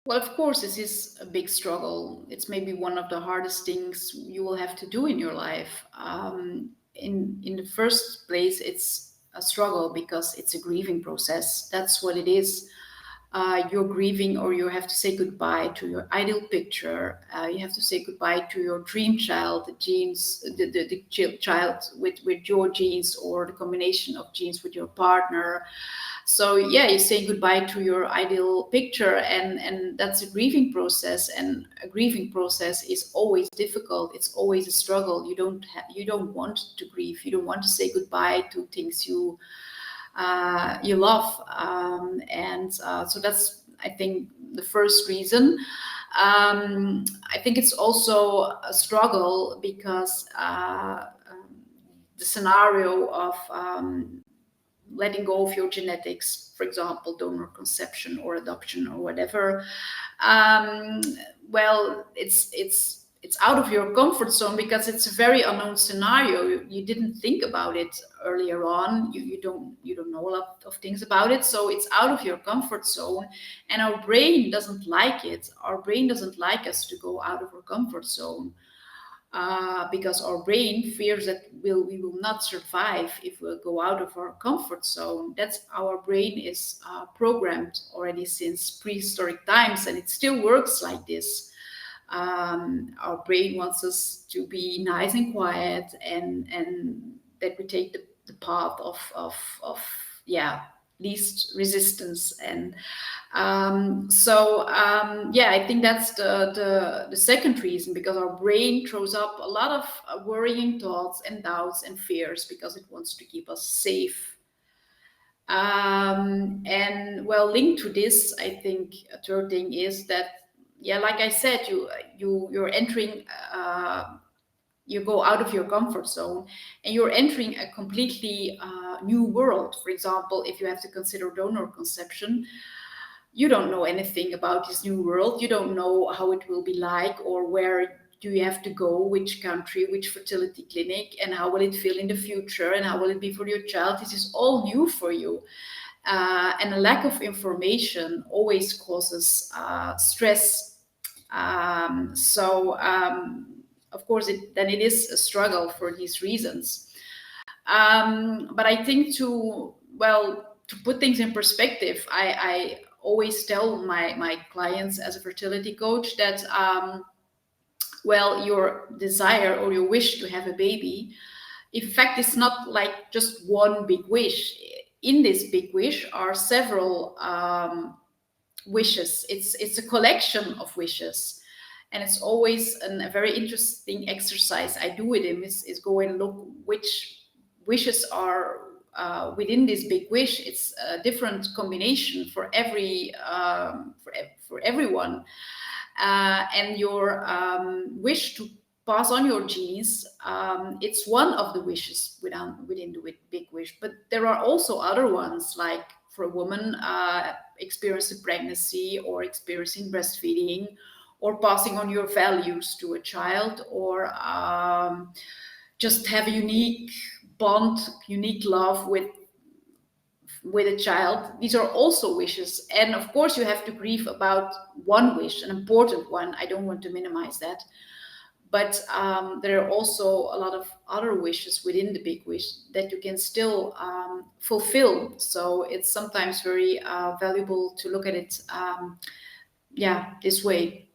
Well, of course, this is a big struggle. It's maybe one of the hardest things you will have to do in your life. In the first place, it's a struggle because it's a grieving process. That's what it is. You're grieving, or you have to say goodbye to your ideal picture. You have to say goodbye to your dream child, the genes, the child with your genes, or the combination of genes with your partner. So yeah, you say goodbye to your ideal picture, and that's a grieving process. And a grieving process is always difficult. It's always a struggle. You don't want to grieve. You don't want to say goodbye to things you love, and so that's, I think, the first reason. I think it's also a struggle because the scenario of letting go of your genetics, for example, donor conception or adoption or whatever, um, well, it's out of your comfort zone because it's a very unknown scenario. You didn't think about it earlier on. You don't know a lot of things about it, so it's out of your comfort zone. And our brain doesn't like it. Our brain doesn't like us to go out of our comfort zone, because our brain fears that we will not survive if we go out of our comfort zone. That's our brain is programmed already since prehistoric times, and it still works like this. Our brain wants us to be nice and quiet, and that we take the path of yeah, least resistance. And yeah, I think that's the second reason, because our brain throws up a lot of worrying thoughts and doubts and fears because it wants to keep us safe. And well, linked to this, I think a third thing is that, yeah, like I said, you're entering. You go out of your comfort zone, and you're entering a completely new world. For example, if you have to consider donor conception, you don't know anything about this new world. You don't know how it will be like, or where do you have to go, which country, which fertility clinic, and how will it feel in the future, and how will it be for your child. This is all new for you. And a lack of information always causes stress. Of course, then it is a struggle for these reasons. But I think to put things in perspective, I always tell my clients as a fertility coach that, well, your desire or your wish to have a baby, in fact, it's not like just one big wish. In this big wish are several wishes. It's a collection of wishes, and it's always a very interesting exercise I do with him is go and look which wishes are within this big wish. It's a different combination for for everyone, and your wish to pass on your genes, it's one of the wishes within the big wish. But there are also other ones, like for a woman experiencing pregnancy or experiencing breastfeeding, or passing on your values to a child, or just have a unique bond, unique love with a child. These are also wishes. And of course, you have to grieve about one wish, an important one. I don't want to minimize that. But there are also a lot of other wishes within the big wish that you can still fulfill. So it's sometimes very valuable to look at it, yeah, this way.